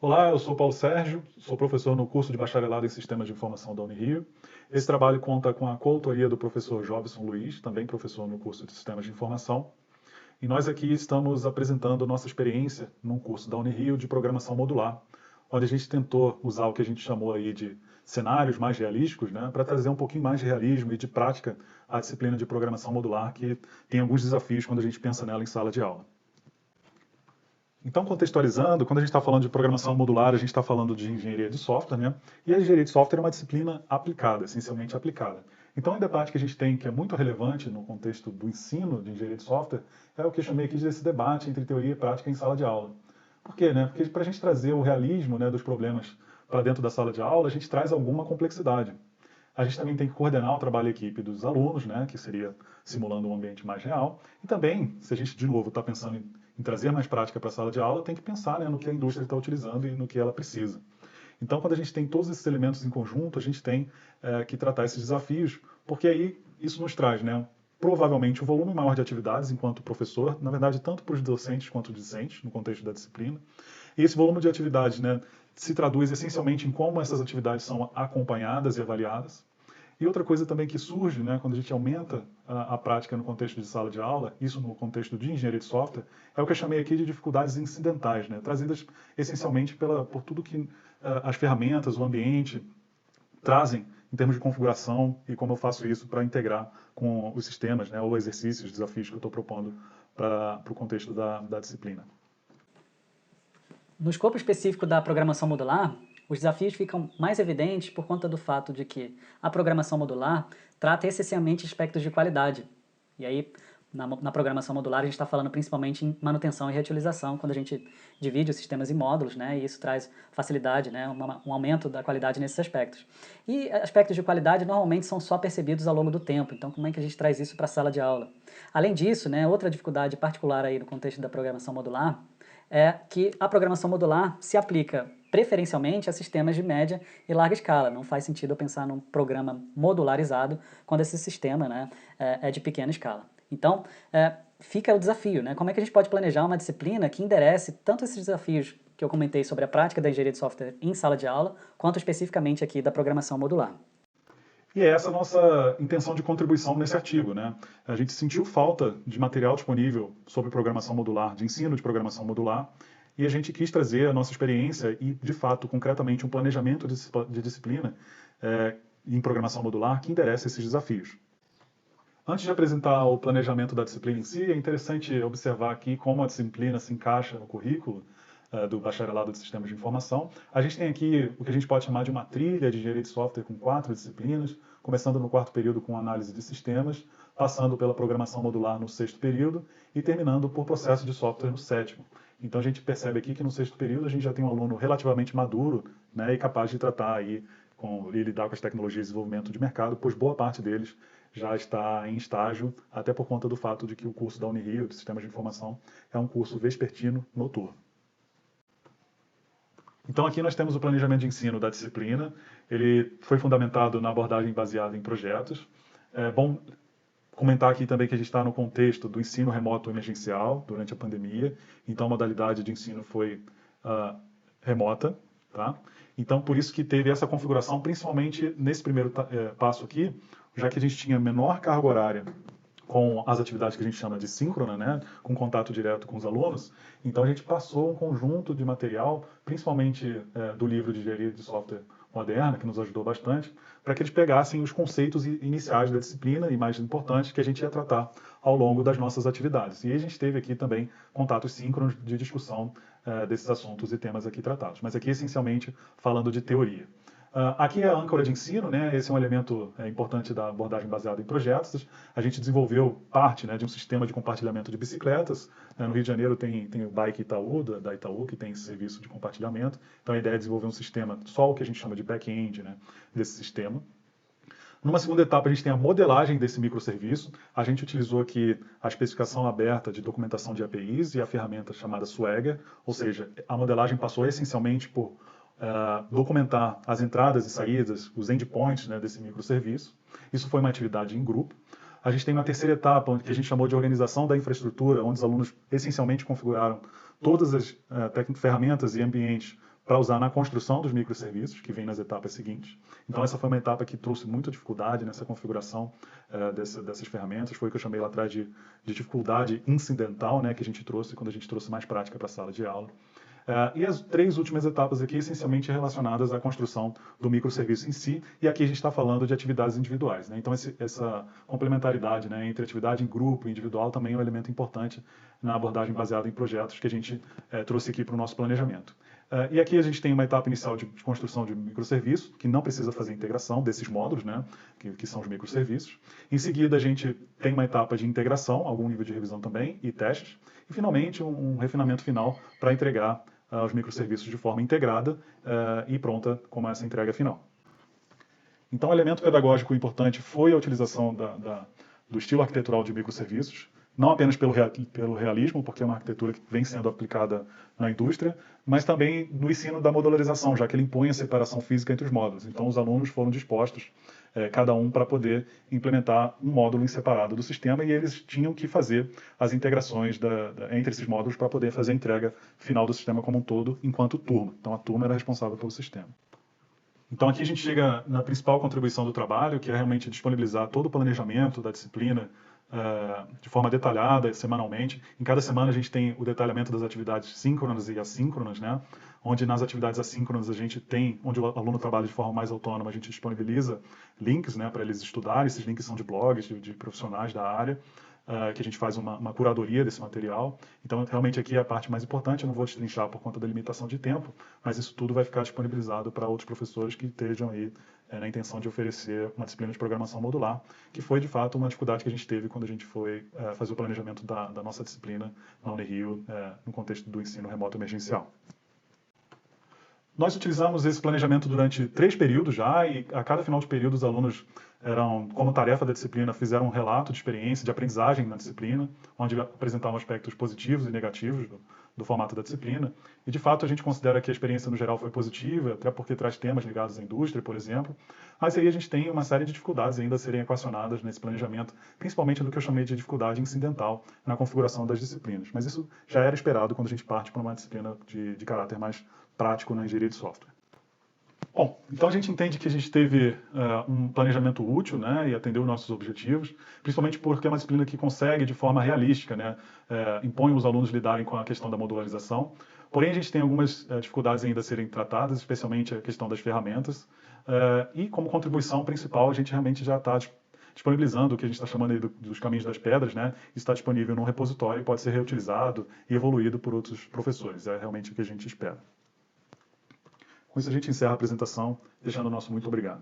Olá, eu sou Paulo Sérgio, sou professor no curso de Bacharelado em Sistemas de Informação da Unirio. Esse trabalho conta com a coautoria do professor Jobson Luiz, também professor no curso de Sistemas de Informação. E nós aqui estamos apresentando nossa experiência num curso da Unirio de programação modular, onde a gente tentou usar o que a gente chamou aí de cenários mais realísticos, né, para trazer um pouquinho mais de realismo e de prática à disciplina de programação modular, que tem alguns desafios quando a gente pensa nela em sala de aula. Então, contextualizando, quando a gente está falando de programação modular, a gente está falando de engenharia de software, né? E a engenharia de software é uma disciplina aplicada, essencialmente aplicada. Então, um debate que a gente tem que é muito relevante no contexto do ensino de engenharia de software é o que eu chamei aqui desse debate entre teoria e prática em sala de aula. Por quê? Né? Porque para a gente trazer o realismo, né, dos problemas para dentro da sala de aula, a gente traz alguma complexidade. A gente também tem que coordenar o trabalho em equipe dos alunos, né, que seria simulando um ambiente mais real. E também, se a gente, de novo, está pensando em trazer mais prática para a sala de aula, tem que pensar, né, no que a indústria está utilizando e no que ela precisa. Então, quando a gente tem todos esses elementos em conjunto, a gente tem que tratar esses desafios, porque aí isso nos traz, né, provavelmente um volume maior de atividades enquanto professor, na verdade, tanto para os docentes quanto discentes, no contexto da disciplina. E esse volume de atividades, né, se traduz essencialmente em como essas atividades são acompanhadas e avaliadas. E outra coisa também que surge, né, quando a gente aumenta a prática no contexto de sala de aula, isso no contexto de engenharia de software, é o que eu chamei aqui de dificuldades incidentais, né, trazidas essencialmente por tudo que as ferramentas, o ambiente trazem em termos de configuração e como eu faço isso para integrar com os sistemas, né, ou exercícios, desafios que eu estou propondo para o contexto da disciplina. No escopo específico da programação modular, os desafios ficam mais evidentes por conta do fato de que a programação modular trata essencialmente aspectos de qualidade. E aí, na programação modular, a gente está falando principalmente em manutenção e reutilização, quando a gente divide os sistemas em módulos, né, e isso traz facilidade, né, um aumento da qualidade nesses aspectos. E aspectos de qualidade normalmente são só percebidos ao longo do tempo, então como é que a gente traz isso para a sala de aula? Além disso, né, outra dificuldade particular aí no contexto da programação modular é que a programação modular se aplica preferencialmente a sistemas de média e larga escala. Não faz sentido eu pensar num programa modularizado quando esse sistema, né, é de pequena escala. Então, fica o desafio, né? Como é que a gente pode planejar uma disciplina que enderece tanto esses desafios que eu comentei sobre a prática da engenharia de software em sala de aula, quanto especificamente aqui da programação modular. E é essa a nossa intenção de contribuição nesse artigo, né? A gente sentiu falta de material disponível sobre programação modular, de ensino de programação modular, e a gente quis trazer a nossa experiência e, de fato, concretamente, um planejamento de disciplina em programação modular que endereça esses desafios. Antes de apresentar o planejamento da disciplina em si, é interessante observar aqui como a disciplina se encaixa no currículo do Bacharelado de Sistemas de Informação. A gente tem aqui o que a gente pode chamar de uma trilha de engenharia de software com 4 disciplinas, começando no quarto período com análise de sistemas, passando pela programação modular no sexto período e terminando por processo de software no sétimo. Então a gente percebe aqui que no sexto período a gente já tem um aluno relativamente maduro, né, e capaz de tratar aí e lidar com as tecnologias de desenvolvimento de mercado, pois boa parte deles já está em estágio, até por conta do fato de que o curso da Unirio, de Sistemas de Informação, é um curso vespertino noturno. Então aqui nós temos o planejamento de ensino da disciplina, ele foi fundamentado na abordagem baseada em projetos. É bom comentar aqui também que a gente está no contexto do ensino remoto emergencial durante a pandemia, então a modalidade de ensino foi remota, tá? Então por isso que teve essa configuração, principalmente nesse primeiro passo aqui, já que a gente tinha menor carga horária com as atividades que a gente chama de síncrona, né, com contato direto com os alunos. Então a gente passou um conjunto de material, principalmente do livro de engenharia de software moderna, que nos ajudou bastante, para que eles pegassem os conceitos iniciais da disciplina e mais importantes que a gente ia tratar ao longo das nossas atividades. E a gente teve aqui também contatos síncronos de discussão desses assuntos e temas aqui tratados. Mas aqui essencialmente falando de teoria. Aqui é a âncora de ensino, né? Esse é um elemento importante da abordagem baseada em projetos. A gente desenvolveu parte, né, de um sistema de compartilhamento de bicicletas. No Rio de Janeiro tem o Bike Itaú, da Itaú, que tem esse serviço de compartilhamento. Então a ideia é desenvolver um sistema, só o que a gente chama de back-end, né, desse sistema. Numa segunda etapa, a gente tem a modelagem desse microserviço. A gente utilizou aqui a especificação aberta de documentação de APIs e a ferramenta chamada Swagger, ou seja, a modelagem passou essencialmente por documentar as entradas e saídas, os endpoints, né, desse microserviço. Isso foi uma atividade em grupo. A gente tem uma terceira etapa, que a gente chamou de organização da infraestrutura, onde os alunos essencialmente configuraram todas as ferramentas e ambientes para usar na construção dos microserviços, que vem nas etapas seguintes. Então, essa foi uma etapa que trouxe muita dificuldade nessa configuração dessas ferramentas. Foi o que eu chamei lá atrás de dificuldade incidental, né, que a gente trouxe quando a gente trouxe mais prática para a sala de aula. E as 3 últimas etapas aqui, essencialmente relacionadas à construção do microserviço em si, e aqui a gente está falando de atividades individuais, né? Então, essa complementaridade, né, entre atividade em grupo e individual também é um elemento importante na abordagem baseada em projetos que a gente trouxe aqui para o nosso planejamento. E aqui a gente tem uma etapa inicial de construção de microserviço, que não precisa fazer integração desses módulos, né, que são os microserviços. Em seguida, a gente tem uma etapa de integração, algum nível de revisão também, e testes. E, finalmente, um refinamento final para entregar os microserviços de forma integrada e pronta como essa entrega final. Então, um elemento pedagógico importante foi a utilização do estilo arquitetural de microserviços, não apenas pelo realismo, porque é uma arquitetura que vem sendo aplicada na indústria, mas também no ensino da modularização, já que ele impõe a separação física entre os módulos. Então, os alunos foram dispostos, cada um, para poder implementar um módulo em separado do sistema, e eles tinham que fazer as integrações entre esses módulos para poder fazer a entrega final do sistema como um todo, enquanto turma. Então, a turma era responsável pelo sistema. Então, aqui a gente chega na principal contribuição do trabalho, que é realmente disponibilizar todo o planejamento da disciplina de forma detalhada, semanalmente. Em cada semana a gente tem o detalhamento das atividades síncronas e assíncronas, né? Onde nas atividades assíncronas a gente tem, onde o aluno trabalha de forma mais autônoma, a gente disponibiliza links, né, para eles estudarem. Esses links são de blogs, de profissionais da área, que a gente faz uma curadoria desse material. Então, realmente aqui é a parte mais importante. Eu não vou destrinchar por conta da limitação de tempo, mas isso tudo vai ficar disponibilizado para outros professores que estejam aí na intenção de oferecer uma disciplina de programação modular, que foi, de fato, uma dificuldade que a gente teve quando a gente foi fazer o planejamento da nossa disciplina na Unirio, no contexto do ensino remoto emergencial. Nós utilizamos esse planejamento durante 3 períodos já, e a cada final de período os alunos como tarefa da disciplina, fizeram um relato de experiência, de aprendizagem na disciplina, onde apresentavam aspectos positivos e negativos do formato da disciplina. E, de fato, a gente considera que a experiência, no geral, foi positiva, até porque traz temas ligados à indústria, por exemplo. Mas aí a gente tem uma série de dificuldades ainda a serem equacionadas nesse planejamento, principalmente do que eu chamei de dificuldade incidental na configuração das disciplinas. Mas isso já era esperado quando a gente parte para uma disciplina de caráter mais prático na engenharia de software. Bom, então a gente entende que a gente teve um planejamento útil, né, e atendeu os nossos objetivos, principalmente porque é uma disciplina que consegue, de forma realística, né, impõe os alunos lidarem com a questão da modularização. Porém, a gente tem algumas dificuldades ainda a serem tratadas, especialmente a questão das ferramentas. E como contribuição principal, a gente realmente já está disponibilizando o que a gente está chamando aí dos caminhos das pedras, né? Isso está disponível num repositório e pode ser reutilizado e evoluído por outros professores. É realmente o que a gente espera. Com isso, a gente encerra a apresentação, deixando o nosso muito obrigado.